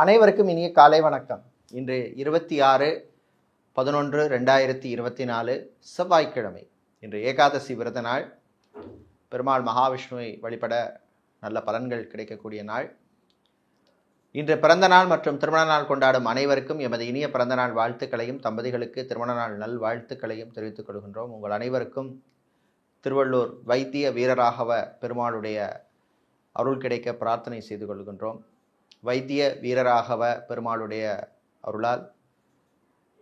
அனைவருக்கும் இனிய காலை வணக்கம். இன்று 26/11/2024 செவ்வாய்க்கிழமை. இன்று ஏகாதசி விரத நாள். பெருமாள் மகாவிஷ்ணுவை வழிபட நல்ல பலன்கள் கிடைக்கக்கூடிய நாள். இன்று பிறந்த நாள் மற்றும் திருமண நாள் கொண்டாடும் அனைவருக்கும் எமது இனிய பிறந்த நாள் வாழ்த்துக்களையும், தம்பதிகளுக்கு திருமண நாள் நல் வாழ்த்துக்களையும் தெரிவித்துக் கொள்கின்றோம். உங்கள் அனைவருக்கும் திருவள்ளூர் வைத்திய வீரராகவ பெருமாளுடைய அருள் கிடைக்க பிரார்த்தனை செய்து கொள்கின்றோம். வைத்திய வீரராகவ பெருமாளுடைய அருளால்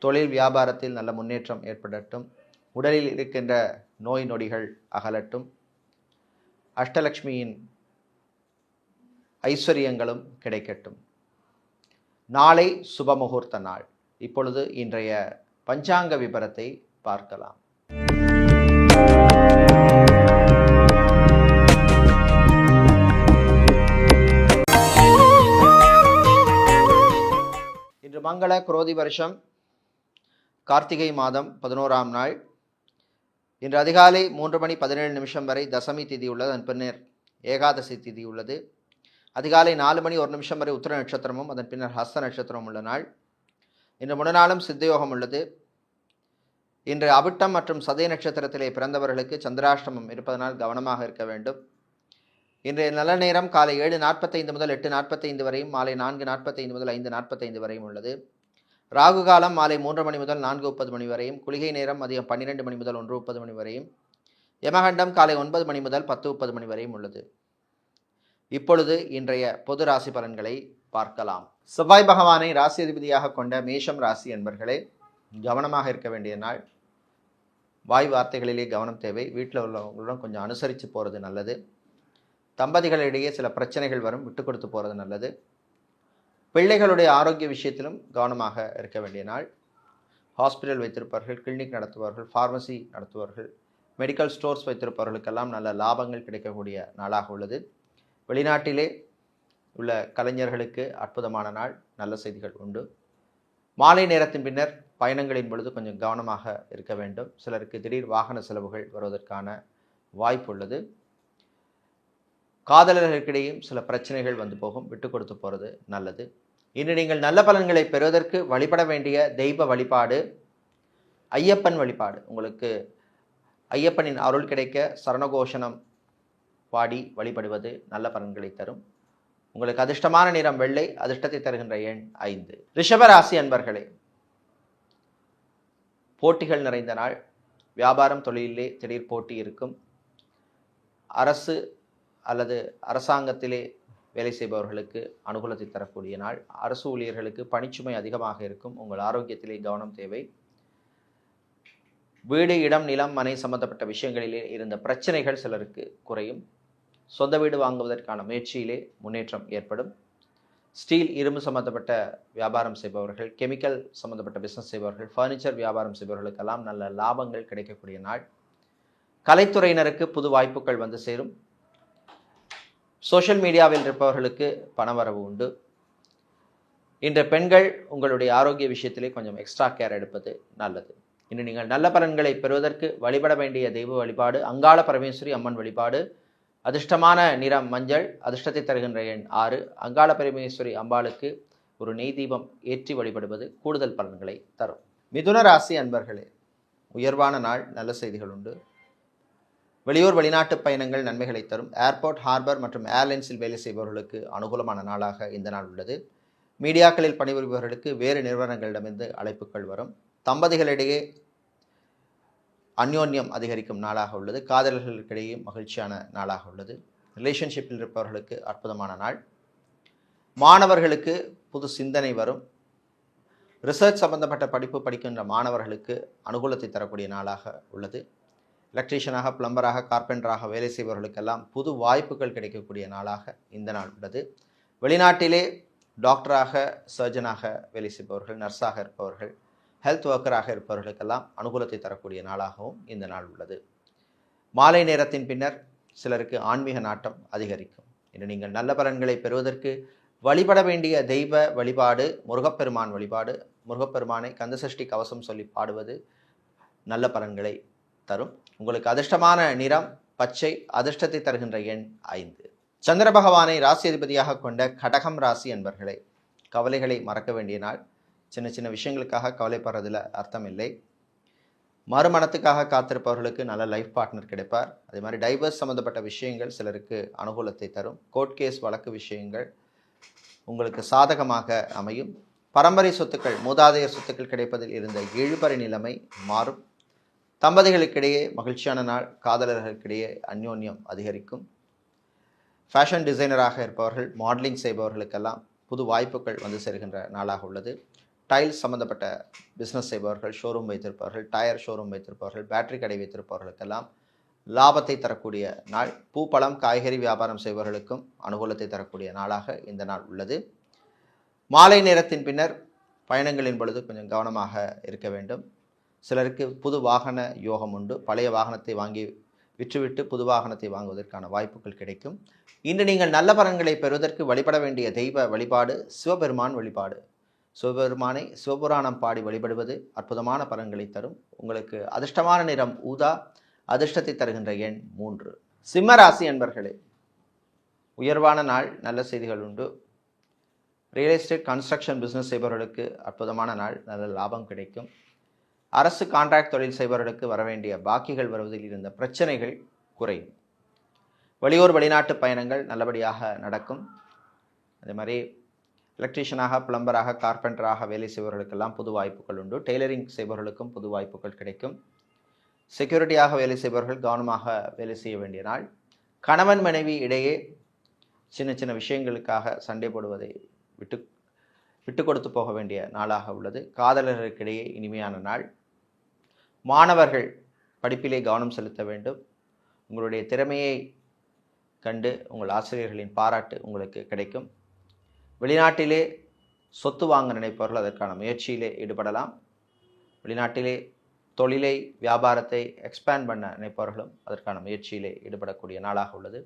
தொழில் வியாபாரத்தில் நல்ல முன்னேற்றம் ஏற்படட்டும். உடலில் இருக்கின்ற நோய் நொடிகள் அகலட்டும். அஷ்டலக்ஷ்மியின் ஐஸ்வர்யங்களும் கிடைக்கட்டும். நாளை சுபமுகூர்த்த நாள். இப்பொழுது இன்றைய பஞ்சாங்க விபரத்தை பார்க்கலாம். இன்று மங்கள குரோதி வருஷம் கார்த்திகை மாதம் 11ஆம் நாள். இன்று அதிகாலை 3:17 வரை தசமி திதி உள்ளது. அதன் பின்னர் ஏகாதசி திதி உள்ளது. அதிகாலை 4:01 வரை உத்திர நட்சத்திரமும் அதன் பின்னர் ஹஸ்த நட்சத்திரமும் உள்ள நாள். இன்று முன்னாளும் சித்தயோகம் உள்ளது. இன்று அவிட்டம் மற்றும் சதய நட்சத்திரத்திலே பிறந்தவர்களுக்கு சந்திராஷ்டமம் இருப்பதனால் கவனமாக இருக்க வேண்டும். இன்றைய நல்ல நேரம் காலை 7:45 முதல் 8:45 வரையும், மாலை 4:45 முதல் 5:45 வரையும் உள்ளது. ராகு காலம் மாலை 3 மணி முதல் 4:30 மணி வரையும், குளிகை நேரம் மதியம் 12 மணி முதல் 1:30 மணி வரையும், யமகண்டம் காலை 9 மணி முதல் 10:30 மணி வரையும் உள்ளது. இப்பொழுது இன்றைய பொது ராசி பலன்களை பார்க்கலாம். செவ்வாய் பகவானை ராசி அதிபதியாக கொண்ட மேஷம் ராசி என்பர்களே, கவனமாக இருக்க வேண்டிய நாள். வாய் வார்த்தைகளிலே கவனம் தேவை. வீட்டில் உள்ளவங்களுடன் கொஞ்சம் அனுசரித்து போகிறது நல்லது. தம்பதிகளிடையே சில பிரச்சனைகள் வரும், விட்டு கொடுத்து போகிறது நல்லது. பிள்ளைகளுடைய ஆரோக்கிய விஷயத்திலும் கவனமாக இருக்க வேண்டிய நாள். ஹாஸ்பிட்டல் வைத்திருப்பவர்கள், கிளினிக் நடத்துபவர்கள், ஃபார்மசி நடத்துபவர்கள், மெடிக்கல் ஸ்டோர்ஸ் வைத்திருப்பவர்களுக்கெல்லாம் நல்ல லாபங்கள் கிடைக்கக்கூடிய நாளாக உள்ளது. வெளிநாட்டிலே உள்ள கலைஞர்களுக்கு அற்புதமான நாள். நல்ல செய்திகள் உண்டு. மாலை நேரத்தின் பின்னர் பயணங்களின் பொழுது கொஞ்சம் கவனமாக இருக்க வேண்டும். சிலருக்கு திடீர் வாகன செலவுகள் வருவதற்கான வாய்ப்பு உள்ளது. காதலர்களுக்கிடையும் சில பிரச்சனைகள் வந்து போகும், விட்டு கொடுத்து போகிறது நல்லது. இன்று நீங்கள் நல்ல பலன்களை பெறுவதற்கு வழிபட வேண்டிய தெய்வ வழிபாடு ஐயப்பன் வழிபாடு. உங்களுக்கு ஐயப்பனின் அருள் கிடைக்க சரணகோஷனம் பாடி வழிபடுவது நல்ல பலன்களை தரும். உங்களுக்கு அதிர்ஷ்டமான நிறம் வெள்ளை, அதிர்ஷ்டத்தை தருகின்ற எண் 5. ரிஷபராசி அன்பர்களே, போட்டிகள் நிறைந்த நாள். வியாபாரம் தொழிலிலே திடீர் போட்டி இருக்கும். அரசு அல்லது அரசாங்கத்திலே வேலை செய்பவர்களுக்கு அனுகூலத்தை தரக்கூடிய நாள். அரசு ஊழியர்களுக்கு பணிச்சுமை அதிகமாக இருக்கும். உங்கள் ஆரோக்கியத்திலே கவனம் தேவை. வீடு, இடம், நிலம், மனை சம்பந்தப்பட்ட விஷயங்களிலே இருந்த பிரச்சனைகள் சிலருக்கு குறையும். சொந்த வீடு வாங்குவதற்கான முயற்சியிலே முன்னேற்றம் ஏற்படும். ஸ்டீல், இரும்பு சம்பந்தப்பட்ட வியாபாரம் செய்பவர்கள், கெமிக்கல் சம்பந்தப்பட்ட பிஸ்னஸ் செய்பவர்கள், ஃபர்னிச்சர் வியாபாரம் செய்பவர்களுக்கெல்லாம் நல்ல லாபங்கள் கிடைக்கக்கூடிய நாள். கலைத்துறையினருக்கு புது வாய்ப்புகள் வந்து சேரும். சோஷியல் மீடியாவில் இருப்பவர்களுக்கு பணவரவு உண்டு. இன்று பெண்கள் உங்களுடைய ஆரோக்கிய விஷயத்திலே கொஞ்சம் எக்ஸ்ட்ரா கேர் எடுப்பது நல்லது. இன்று நீங்கள் நல்ல பலன்களை பெறுவதற்கு வழிபட வேண்டிய தெய்வ வழிபாடு அங்காள பரமேஸ்வரி அம்மன் வழிபாடு. அதிர்ஷ்டமான நிறம் மஞ்சள், அதிர்ஷ்டத்தை தருகின்ற எண் 6. அங்காள பரமேஸ்வரி அம்பாளுக்கு ஒரு நெய் தீபம் ஏற்றி வழிபடுவது கூடுதல் பலன்களை தரும். மிதுன ராசி அன்பர்களே, உயர்வான நாள். நல்ல செய்திகள் உண்டு. வெளியூர் வெளிநாட்டு பயணங்கள் நன்மைகளை தரும். ஏர்போர்ட், ஹார்பர் மற்றும் ஏர்லைன்ஸில் வேலை செய்பவர்களுக்கு அனுகூலமான நாளாக இந்த நாள் உள்ளது. மீடியாக்களில் பணிபுரிபவர்களுக்கு வேறு நிறுவனங்களிடமிருந்து அழைப்புகள் வரும். தம்பதிகளிடையே அந்யோன்யம் அதிகரிக்கும் நாளாக உள்ளது. காதலர்களுக்கிடையே மகிழ்ச்சியான நாளாக உள்ளது. ரிலேஷன்ஷிப்பில் இருப்பவர்களுக்கு அற்புதமான நாள். மாணவர்களுக்கு புது சிந்தனை வரும். ரிசர்ச் சம்பந்தப்பட்ட படிப்பு படிக்கின்ற மாணவர்களுக்கு அனுகூலத்தை தரக்கூடிய நாளாக உள்ளது. எலக்ட்ரீஷியனாக, பிளம்பராக, கார்பெண்டராக வேலை செய்பவர்களுக்கெல்லாம் புது வாய்ப்புகள் கிடைக்கக்கூடிய நாளாக இந்த நாள் உள்ளது. வெளிநாட்டிலே டாக்டராக, சர்ஜனாக வேலை செய்பவர்கள், நர்ஸாக இருப்பவர்கள், ஹெல்த் ஒர்க்கராக இருப்பவர்களுக்கெல்லாம் அனுகூலத்தை தரக்கூடிய நாளாகவும் இந்த நாள் உள்ளது. மாலை நேரத்தின் பின்னர் சிலருக்கு ஆன்மீக நாட்டம் அதிகரிக்கும். இன்று நீங்கள் நல்ல பலன்களை பெறுவதற்கு வழிபட வேண்டிய தெய்வ வழிபாடு முருகப்பெருமான் வழிபாடு. முருகப்பெருமானை கந்தசஷ்டி கவசம் சொல்லி பாடுவது நல்ல பலன்களை தரும். உங்களுக்கு அதிர்ஷ்டமான நிறம் பச்சை, அதிர்ஷ்டத்தை தருகின்ற எண் 5. சந்திர பகவானை ராசி அதிபதியாக கொண்ட கடகம் ராசி அன்பர்களே, கவலைகளை மறக்க வேண்டிய நாள். சின்ன சின்ன விஷயங்களுக்காக கவலைப்படுறதுல அர்த்தம் இல்லை. மறுமணத்துக்காக காத்திருப்பவர்களுக்கு நல்ல லைஃப் பார்ட்னர் கிடைப்பார். அதே மாதிரி டைவர்ஸ் சம்மந்தப்பட்ட விஷயங்கள் சிலருக்கு அனுகூலத்தை தரும். கோர்ட் கேஸ் வழக்கு விஷயங்கள் உங்களுக்கு சாதகமாக அமையும். பரம்பரை சொத்துக்கள், மூதாதையர் சொத்துக்கள் கிடைப்பதில் இருந்த இழுபறி நிலைமை மாறும். தம்பதிகளுக்கிடையே மகிழ்ச்சியான நாள். காதலர்களுக்கிடையே அந்யோன்யம் அதிகரிக்கும். ஃபேஷன் டிசைனராக இருப்பவர்கள், மாடலிங் செய்பவர்களுக்கெல்லாம் புது வாய்ப்புகள் வந்து சேர்கின்ற நாளாக உள்ளது. டைல்ஸ் சம்மந்தப்பட்ட பிஸ்னஸ் செய்பவர்கள், ஷோரூம் வைத்திருப்பவர்கள், டயர் ஷோரூம் வைத்திருப்பவர்கள், பேட்டரி கடை வைத்திருப்பவர்களுக்கெல்லாம் லாபத்தை தரக்கூடிய நாள். பூ, பழம், காய்கறி வியாபாரம் செய்பவர்களுக்கும் அனுகூலத்தை தரக்கூடிய நாளாக இந்த நாள் உள்ளது. மாலை நேரத்தின் பின்னர் பயணங்களின் பொழுது கொஞ்சம் கவனமாக இருக்க வேண்டும். சிலருக்கு புது வாகன யோகம் உண்டு. பழைய வாகனத்தை வாங்கி விற்றுவிட்டு புது வாகனத்தை வாங்குவதற்கான வாய்ப்புகள் கிடைக்கும். இன்று நீங்கள் நல்ல பலன்களை பெறுவதற்கு வழிபட வேண்டிய தெய்வ வழிபாடு சிவபெருமான் வழிபாடு. சிவபெருமானை சிவபுராணம் பாடி வழிபடுவது அற்புதமான பலன்களை தரும். உங்களுக்கு அதிர்ஷ்டமான நிறம் ஊதா. அதிர்ஷ்டத்தை தருகின்ற எண் 3. சிம்மராசி என்பர்களே, உயர்வான நாள். நல்ல செய்திகள் உண்டு. ரியல் எஸ்டேட், கன்ஸ்ட்ரக்ஷன் பிஸ்னஸ் செய்பவர்களுக்கு அற்புதமான நாள். நல்ல லாபம் கிடைக்கும். அரசு கான்ட்ராக்ட் தொழில் செய்பவர்களுக்கு வரவேண்டிய பாக்கிகள் வருவதில் இருந்த பிரச்சனைகள் குறையும். வெளியூர் வெளிநாட்டு பயணங்கள் நல்லபடியாக நடக்கும். அதே மாதிரி எலக்ட்ரீஷியனாக, பிளம்பராக, கார்பெண்டராக வேலை செய்பவர்களுக்கெல்லாம் புது வாய்ப்புகள் உண்டு. டெய்லரிங் செய்பவர்களுக்கும் புது வாய்ப்புகள் கிடைக்கும். செக்யூரிட்டியாக வேலை செய்பவர்கள் கவனமாக வேலை செய்ய வேண்டிய நாள். கணவன் மனைவி இடையே சின்ன சின்ன விஷயங்களுக்காக சண்டை போடுவதை விட்டு கொடுத்து போக வேண்டிய நாளாக உள்ளது. காதலர்களுக்கிடையே இனிமையான நாள். மாணவர்கள் படிப்பிலே கவனம் செலுத்த வேண்டும். உங்களுடைய திறமையை கண்டு உங்கள் ஆசிரியர்களின் பாராட்டு உங்களுக்கு கிடைக்கும். வெளிநாட்டிலே சொத்து வாங்க நினைப்பவர்கள் அதற்கான முயற்சியிலே ஈடுபடலாம். வெளிநாட்டிலே தொழிலை, வியாபாரத்தை எக்ஸ்பேண்ட் பண்ண நினைப்பவர்களும் அதற்கான முயற்சியிலே ஈடுபடக்கூடிய நாளாக உள்ளது.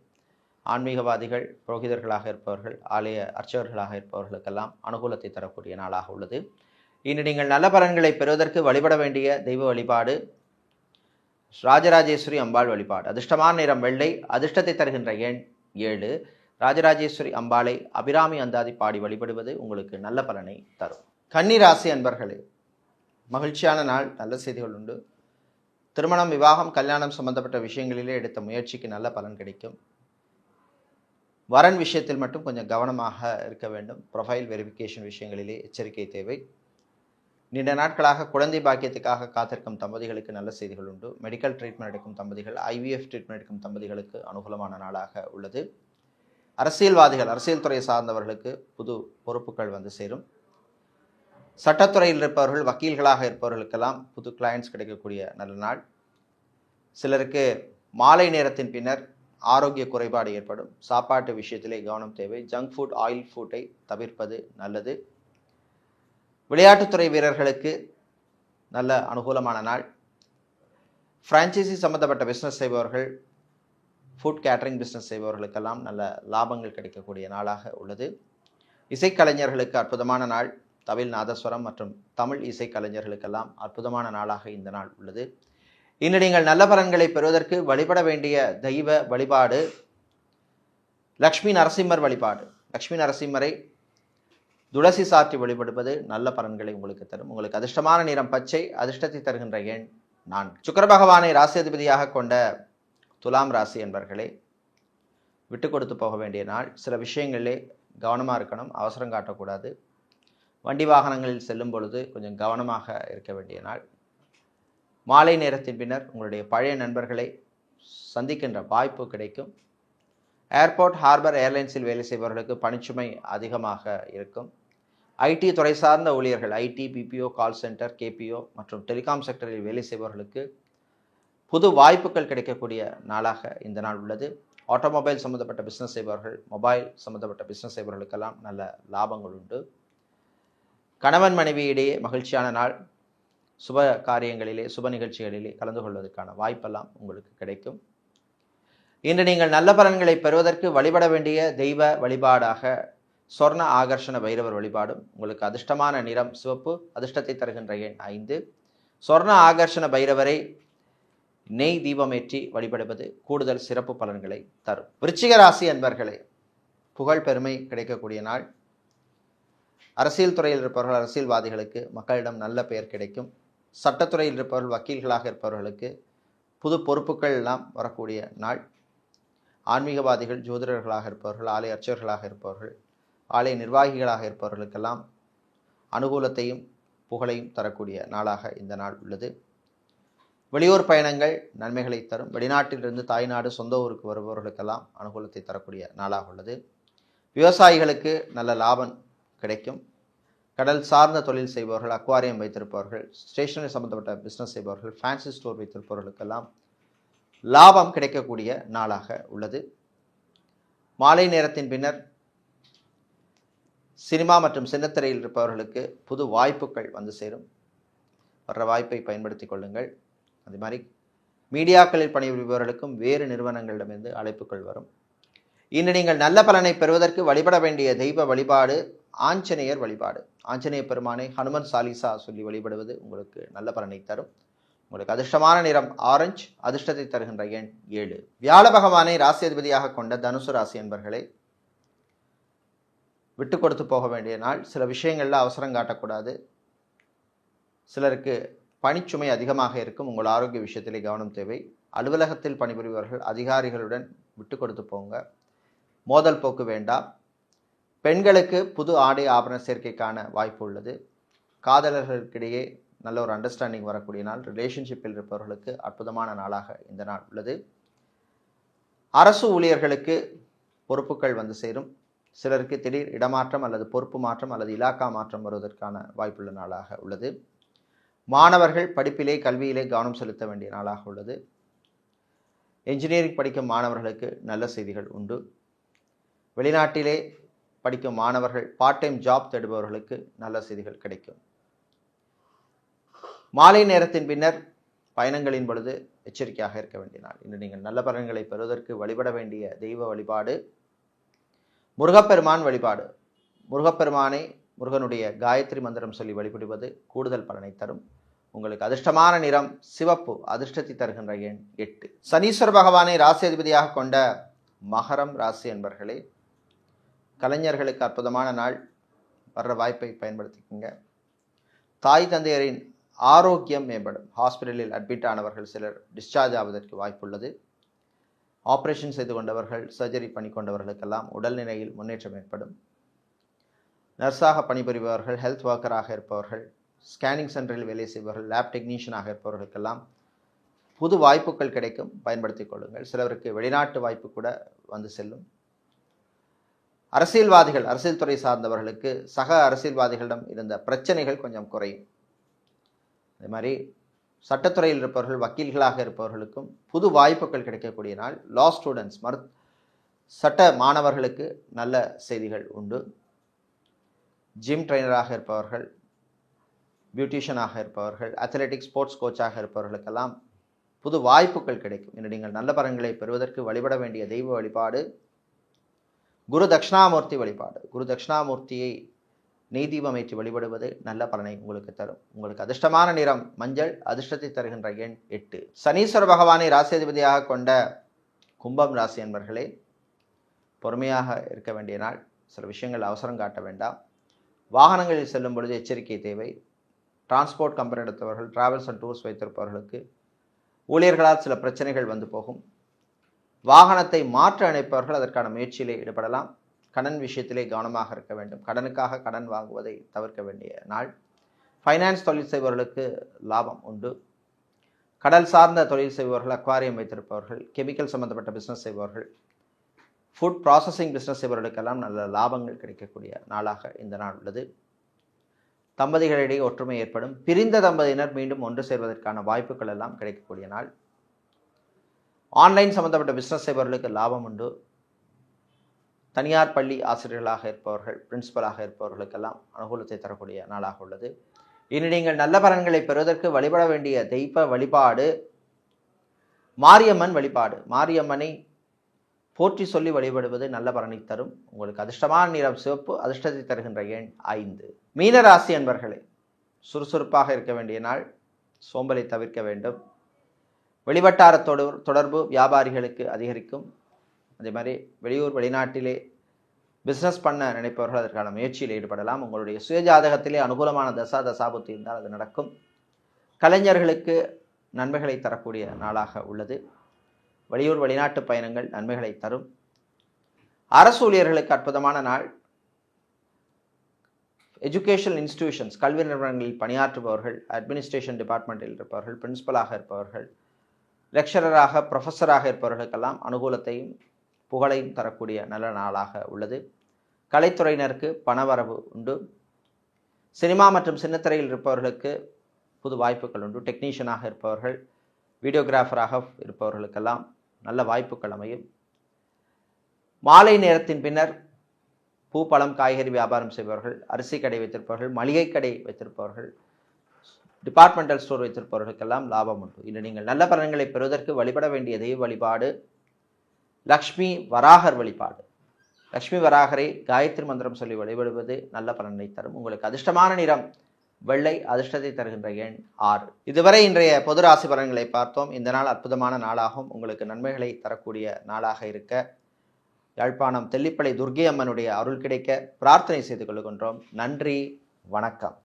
ஆன்மீகவாதிகள், புரோகிதர்களாக இருப்பவர்கள், ஆலய அர்ச்சகர்களாக இருப்பவர்களுக்கெல்லாம் அனுகூலத்தை தரக்கூடிய நாளாக உள்ளது. இன்று நீங்கள் நல்ல பலன்களை பெறுவதற்கு வழிபட வேண்டிய தெய்வ வழிபாடு ராஜராஜேஸ்வரி அம்பாள் வழிபாடு. அதிர்ஷ்டமான நிறம் வெள்ளை. அதிர்ஷ்டத்தை தருகின்ற எண் 7. ராஜராஜேஸ்வரி அம்பாளை அபிராமி அந்தாதி பாடி வழிபடுவது உங்களுக்கு நல்ல பலனை தரும். கன்னி ராசி அன்பர்களே, மகிழ்ச்சியான நாள். நல்ல செய்திகள் உண்டு. திருமணம், விவாகம், கல்யாணம் சம்பந்தப்பட்ட விஷயங்களிலே எடுத்த முயற்சிக்கு நல்ல பலன் கிடைக்கும். வரன் விஷயத்தில் மட்டும் கொஞ்சம் கவனமாக இருக்க வேண்டும். ப்ரொஃபைல் வெரிஃபிகேஷன் விஷயங்களிலே எச்சரிக்கை தேவை. நீண்ட நாட்களாக குழந்தை பாக்கியத்துக்காக காத்திருக்கும் தம்பதிகளுக்கு நல்ல செய்திகள் உண்டு. மெடிக்கல் ட்ரீட்மெண்ட் எடுக்கும் தம்பதிகள், IVF ட்ரீட்மெண்ட் எடுக்கும் தம்பதிகளுக்கு அனுகூலமான நாளாக உள்ளது. அரசியல்வாதிகள், அரசியல் துறையை சார்ந்தவர்களுக்கு புது பொறுப்புகள் வந்து சேரும். சட்டத்துறையில் இருப்பவர்கள், வக்கீல்களாக இருப்பவர்களுக்கெல்லாம் புது கிளையண்ட்ஸ் கிடைக்கக்கூடிய நல்ல நாள். சிலருக்கு மாலை நேரத்தின் பின்னர் ஆரோக்கிய குறைபாடு ஏற்படும். சாப்பாட்டு விஷயத்திலே கவனம் தேவை. ஜங்க் ஃபுட், ஆயில் ஃபுட்டை தவிர்ப்பது நல்லது. விளையாட்டுத்துறை வீரர்களுக்கு நல்ல அனுகூலமான நாள். ஃப்ரான்ச்சைசி சம்பந்தப்பட்ட பிஸ்னஸ் செய்பவர்கள், ஃபுட் கேட்டரிங் பிஸ்னஸ் செய்பவர்களுக்கெல்லாம் நல்ல லாபங்கள் கிடைக்கக்கூடிய நாளாக உள்ளது. இசைக்கலைஞர்களுக்கு அற்புதமான நாள். தவில், நாதஸ்வரம் மற்றும் தமிழ் இசைக்கலைஞர்களுக்கெல்லாம் அற்புதமான நாளாக இந்த நாள் உள்ளது. இன்று நீங்கள் நல்ல பலன்களை பெறுவதற்கு வழிபட வேண்டிய தெய்வ வழிபாடு லக்ஷ்மி நரசிம்மர் வழிபாடு. லக்ஷ்மி நரசிம்மரை துளசி சாற்றி வழிபடுவது நல்ல பலன்களை உங்களுக்கு தரும். உங்களுக்கு அதிர்ஷ்டமான நிறம் பச்சை. அதிர்ஷ்டத்தை தருகின்ற எண் 4. சுக்கிர பகவானை ராசியதிபதியாக கொண்ட துலாம் ராசி என்பர்களே, விட்டு கொடுத்து போக வேண்டிய நாள். சில விஷயங்களிலே கவனமாக இருக்கணும். அவசரம் காட்டக்கூடாது. வண்டி வாகனங்களில் செல்லும் பொழுது கொஞ்சம் கவனமாக இருக்க வேண்டிய நாள். மாலை நேரத்தின் பின்னர் உங்களுடைய பழைய நண்பர்களை சந்திக்கின்ற வாய்ப்பு கிடைக்கும். ஏர்போர்ட், ஹார்பர், ஏர்லைன்ஸில் வேலை செய்பவர்களுக்கு பணிச்சுமை அதிகமாக இருக்கும். ஐடி துறை சார்ந்த ஊழியர்கள், ID, BPO, call centre, KPO மற்றும் டெலிகாம் செக்டரில் வேலை செய்பவர்களுக்கு புது வாய்ப்புகள் கிடைக்கக்கூடிய நாளாக இந்த நாள் உள்ளது. ஆட்டோமொபைல் சம்மந்தப்பட்ட பிஸ்னஸ் செய்பவர்கள், மொபைல் சம்மந்தப்பட்ட பிஸ்னஸ் செய்பவர்களுக்கெல்லாம் நல்ல லாபங்கள் உண்டு. கணவன் மனைவி இடையே மகிழ்ச்சியான நாள். சுப காரியங்களிலே, சுப நிகழ்ச்சிகளிலே கலந்து கொள்வதற்கான வாய்ப்பெல்லாம் உங்களுக்கு கிடைக்கும். இன்று நீங்கள் நல்ல பலன்களை பெறுவதற்கு வழிபட வேண்டிய தெய்வ வழிபாடாக சொர்ண ஆகர்ஷண பைரவர் வழிபாடும். உங்களுக்கு அதிர்ஷ்டமான நிறம் சிவப்பு. அதிர்ஷ்டத்தை தருகின்ற எண் 5. சொர்ண ஆகர்ஷண பைரவரை நெய் தீபமேற்றி வழிபடுவது கூடுதல் சிறப்பு பலன்களை தரும். விருச்சிக ராசி அன்பர்களே, புகழ் பெருமை கிடைக்கக்கூடிய நாள். அரசியல் துறையில் இருப்பவர்கள், அரசியல்வாதிகளுக்கு மக்களிடம் நல்ல பெயர் கிடைக்கும். சட்டத்துறையில் இருப்பவர்கள், வக்கீல்களாக இருப்பவர்களுக்கு புது பொறுப்புகள் எல்லாம் வரக்கூடிய நாள். ஆன்மீகவாதிகள், ஜோதிடர்களாக இருப்பவர்கள், ஆலய அர்ச்சகர்களாக இருப்பவர்கள், ஆலய நிர்வாகிகளாக இருப்பவர்களுக்கெல்லாம் அனுகூலத்தையும் புகழையும் தரக்கூடிய நாளாக இந்த நாள் உள்ளது. வெளியூர் பயணங்கள் நன்மைகளை தரும். வெளிநாட்டிலிருந்து தாய்நாடு, சொந்த ஊருக்கு வருபவர்களுக்கெல்லாம் அனுகூலத்தை தரக்கூடிய நாளாக உள்ளது. விவசாயிகளுக்கு நல்ல லாபம் கிடைக்கும். கடல் சார்ந்த தொழில் செய்பவர்கள், அக்வாரியம் வைத்திருப்பவர்கள், ஸ்டேஷனரி சம்பந்தப்பட்ட பிஸ்னஸ் செய்பவர்கள், ஃபேன்சி ஸ்டோர் வைத்திருப்பவர்களுக்கெல்லாம் லாபம் கிடைக்கக்கூடிய நாளாக உள்ளது. மாலை நேரத்தின் பின்னர் சினிமா மற்றும் சின்னத்திரையில் இருப்பவர்களுக்கு புது வாய்ப்புகள் வந்து சேரும். வர்ற வாய்ப்பை பயன்படுத்தி கொள்ளுங்கள். அதே மாதிரி மீடியாக்களில் பணிபுரிபவர்களுக்கும் வேறு நிறுவனங்களிடமிருந்து அழைப்புகள் வரும். இன்று நீங்கள் நல்ல பலனை பெறுவதற்கு வழிபட வேண்டிய தெய்வ வழிபாடு ஆஞ்சநேயர் வழிபாடு. ஆஞ்சநேய பெருமானை ஹனுமன் சாலிசா சொல்லி வழிபடுவது உங்களுக்கு நல்ல பலனை தரும். உங்களுக்கு அதிர்ஷ்டமான நிறம் ஆரஞ்சு, அதிர்ஷ்டத்தை தருகின்ற எண் 7. வியாழ பகவானை ராசி அதிபதியாக கொண்ட தனுசு ராசி என்பர்களே, விட்டு கொடுத்து போக வேண்டிய நாள். சில விஷயங்களில் அவசரம் காட்டக்கூடாது. சிலருக்கு பணிச்சுமை அதிகமாக இருக்கும். உங்கள் ஆரோக்கிய விஷயத்திலே கவனம் தேவை. அலுவலகத்தில் பணிபுரிபவர்கள், அதிகாரிகளுடன் விட்டு கொடுத்து போங்க. மோதல் போக்கு வேண்டாம். பெண்களுக்கு புது ஆடை ஆபரண சேர்க்கைக்கான வாய்ப்பு உள்ளது. காதலர்களுக்கிடையே நல்ல ஒரு அண்டர்ஸ்டாண்டிங் வரக்கூடிய நாள். ரிலேஷன்ஷிப்பில் இருப்பவர்களுக்கு அற்புதமான நாளாக இந்த நாள் உள்ளது. அரசு ஊழியர்களுக்கு பொறுப்புகள் வந்து சேரும். சிலருக்கு திடீர் இடமாற்றம் அல்லது பொறுப்பு மாற்றம் அல்லது இலாக்கா மாற்றம் வருவதற்கான வாய்ப்புள்ள நாளாக உள்ளது. மாணவர்கள் படிப்பிலே, கல்வியிலே கவனம் செலுத்த வேண்டிய நாளாக உள்ளது. என்ஜினியரிங் படிக்கும் மாணவர்களுக்கு நல்ல செய்திகள் உண்டு. வெளிநாட்டிலே படிக்கும் மாணவர்கள், பார்ட் டைம் ஜாப் தேடுபவர்களுக்கு நல்ல செய்திகள் கிடைக்கும். மாலை நேரத்தின் பின்னர் பயணங்களின் பொழுது எச்சரிக்கையாக இருக்க வேண்டிய நாள். இன்று நீங்கள் நல்ல பலன்களை பெறுவதற்கு வழிபட வேண்டிய தெய்வ வழிபாடு முருகப்பெருமான் வழிபாடு. முருகப்பெருமானை, முருகனுடைய காயத்ரி மந்திரம் சொல்லி வழிபடுவது கூடுதல் பலனை தரும். உங்களுக்கு அதிர்ஷ்டமான நிறம் சிவப்பு, அதிர்ஷ்டத்தை தருகின்ற எண் 8. சனீஸ்வர பகவானை ராசி அதிபதியாக கொண்ட மகரம் ராசி என்பர்களே, கலைஞர்களுக்கு அற்புதமான நாள். வர்ற வாய்ப்பை பயன்படுத்திக்கோங்க. தாய் தந்தையரின் ஆரோக்கியம் மேம்படும். ஹாஸ்பிட்டலில் அட்மிட் ஆனவர்கள் சிலர் டிஸ்சார்ஜ் ஆவதற்கு வாய்ப்புள்ளது. ஆப்ரேஷன் செய்து கொண்டவர்கள், சர்ஜரி பண்ணி கொண்டவர்களுக்கெல்லாம் உடல்நிலையில் முன்னேற்றம் ஏற்படும். நர்ஸாக பணிபுரிபவர்கள், ஹெல்த் ஒர்க்கராக இருப்பவர்கள், ஸ்கேனிங் சென்டரில் வேலை செய்பவர்கள், லேப் டெக்னீஷியனாக இருப்பவர்களுக்கெல்லாம் புது வாய்ப்புகள் கிடைக்கும். பயன்படுத்திக் கொள்ளுங்கள். சிலருக்கு வெளிநாட்டு வாய்ப்பு கூட வந்து செல்லும். அரசியல்வாதிகள், அரசியல் துறை சார்ந்தவர்களுக்கு சக அரசியல்வாதிகளிடம் இருந்த பிரச்சனைகள் கொஞ்சம் குறையும். அதே மாதிரி சட்டத்துறையில் இருப்பவர்கள், வக்கீல்களாக இருப்பவர்களுக்கும் புது வாய்ப்புகள் கிடைக்கக்கூடிய நாள். லா ஸ்டூடெண்ட்ஸ், சட்ட மாணவர்களுக்கு நல்ல செய்திகள் உண்டு. ஜிம் ட்ரைனராக இருப்பவர்கள், பியூட்டிஷியனாக இருப்பவர்கள், அத்லெட்டிக்ஸ் ஸ்போர்ட்ஸ் கோச்சாக இருப்பவர்களுக்கெல்லாம் புது வாய்ப்புகள் கிடைக்கும். இன்று நீங்கள் நல்ல பலன்களை பெறுவதற்கு வழிபட வேண்டிய தெய்வ வழிபாடு குரு தட்சிணாமூர்த்தி வழிபாடு. குரு தட்சிணாமூர்த்தியை நெய் தீபம் ஏற்றி வழிபடுவது நல்ல பலனை உங்களுக்கு தரும். உங்களுக்கு அதிர்ஷ்டமான நிறம் மஞ்சள், அதிர்ஷ்டத்தை தருகின்ற எண் 8. சனீஸ்வர பகவானை ராசி அதிபதியாக கொண்ட கும்பம் ராசி என்பர்களே, பொறுமையாக இருக்க வேண்டிய நாள். சில விஷயங்கள் அவசரம் காட்ட வேண்டாம். வாகனங்களில் செல்லும் பொழுது எச்சரிக்கை தேவை. டிரான்ஸ்போர்ட் கம்பெனி எடுத்தவர்கள், டிராவல்ஸ் அண்ட் டூர்ஸ் வைத்திருப்பவர்களுக்கு ஊழியர்களால் சில பிரச்சனைகள் வந்து போகும். வாகனத்தை மாற்ற நினைப்பவர்கள் அதற்கான முயற்சியிலே ஈடுபடலாம். கடன் விஷயத்திலே கவனமாக இருக்க வேண்டும். கடனுக்காக கடன் வாங்குவதை தவிர்க்க வேண்டிய நாள். ஃபைனான்ஸ் தொழில் செய்பவர்களுக்கு லாபம் உண்டு. கடல் சார்ந்த தொழில் செய்பவர்கள், அக்வாரியம் வைத்திருப்பவர்கள், கெமிக்கல் சம்பந்தப்பட்ட பிஸ்னஸ் செய்பவர்கள், ஃபுட் ப்ராசஸிங் பிஸ்னஸ் செய்பவர்களுக்கெல்லாம் நல்ல லாபங்கள் கிடைக்கக்கூடிய நாளாக இந்த நாள் உள்ளது. தம்பதிகளிடையே ஒற்றுமை ஏற்படும். பிரிந்த தம்பதியினர் மீண்டும் ஒன்று சேர்வதற்கான வாய்ப்புகள் எல்லாம் கிடைக்கக்கூடிய நாள். ஆன்லைன் சம்பந்தப்பட்ட பிஸ்னஸ் செய்பவர்களுக்கு லாபம் உண்டு. தனியார் பள்ளி ஆசிரியர்களாக இருப்பவர்கள், பிரின்சிபலாக இருப்பவர்களுக்கெல்லாம் அனுகூலத்தை தரக்கூடிய நாளாக உள்ளது. இனி நீங்கள் நல்ல பலன்களை பெறுவதற்கு வழிபட வேண்டிய தெய்வ வழிபாடு மாரியம்மன் வழிபாடு. மாரியம்மனை போற்றி சொல்லி வழிபடுவது நல்ல பலனை தரும். உங்களுக்கு அதிர்ஷ்டமான நிறம் சிவப்பு, அதிர்ஷ்டத்தை தருகின்ற எண் 5. மீனராசி என்பர்களே, சுறுசுறுப்பாக இருக்க வேண்டிய நாள். சோம்பலை தவிர்க்க வேண்டும். வெளிவட்டார தொடர்பு வியாபாரிகளுக்கு அதிகரிக்கும். அதே மாதிரி வெளியூர் வெளிநாட்டிலே பிஸ்னஸ் பண்ண நினைப்பவர்கள் அதற்கான முயற்சியில் ஈடுபடலாம். உங்களுடைய சுயஜாதகத்திலே அனுகூலமான தசாபுத்தி இருந்தால் அது நடக்கும். கலைஞர்களுக்கு நன்மைகளை தரக்கூடிய நாளாக உள்ளது. வெளியூர் வெளிநாட்டு பயணங்கள் நன்மைகளை தரும். அரசு ஊழியர்களுக்கு அற்புதமான நாள். எஜுகேஷனல் இன்ஸ்டிடியூஷன்ஸ், கல்வி நிறுவனங்களில் பணியாற்றுபவர்கள், அட்மினிஸ்ட்ரேஷன் டிபார்ட்மெண்ட்டில் இருப்பவர்கள், பிரின்சிபலாக இருப்பவர்கள், லெக்சரராக, ப்ரொஃபஸராக இருப்பவர்களுக்கெல்லாம் அனுகூலத்தையும் புகழையும் தரக்கூடிய நல்ல நாளாக உள்ளது. கலைத்துறையினருக்கு பணவரவு உண்டு. சினிமா மற்றும் சின்னத்திரையில் இருப்பவர்களுக்கு புது வாய்ப்புகள் உண்டு. டெக்னீஷியனாக இருப்பவர்கள், வீடியோகிராஃபராக இருப்பவர்களுக்கெல்லாம் நல்ல வாய்ப்புகள் அமையும். மாலை நேரத்தின் பின்னர் பூ, பழம், காய்கறி வியாபாரம் செய்பவர்கள், அரிசி கடை வைத்திருப்பவர்கள், மளிகை கடை வைத்திருப்பவர்கள், டிபார்ட்மெண்டல் ஸ்டோர் வைத்திருப்பவர்களுக்கெல்லாம் லாபம் உண்டு. இன்று நீங்கள் நல்ல பலன்களை பெறுவதற்கு வழிபட வேண்டிய தெய்வ வழிபாடு லக்ஷ்மி வராகர் வழிபாடு. லக்ஷ்மி வராகரை காயத்ரி மந்திரம் சொல்லி வழிபடுவது நல்ல பலனை தரும். உங்களுக்கு அதிர்ஷ்டமான நிறம் வெள்ளை, அதிர்ஷ்டத்தை தருகின்ற எண் 6. இதுவரை இன்றைய பொது ராசி பலன்களை பார்த்தோம். இந்த நாள் அற்புதமான நாளாகும். உங்களுக்கு நன்மைகளை தரக்கூடிய நாளாக இருக்க யாழ்ப்பாணம் தெல்லிப்பளை துர்க்கை அம்மனுடைய அருள் கிடைக்க பிரார்த்தனை செய்து கொள்கின்றோம். நன்றி, வணக்கம்.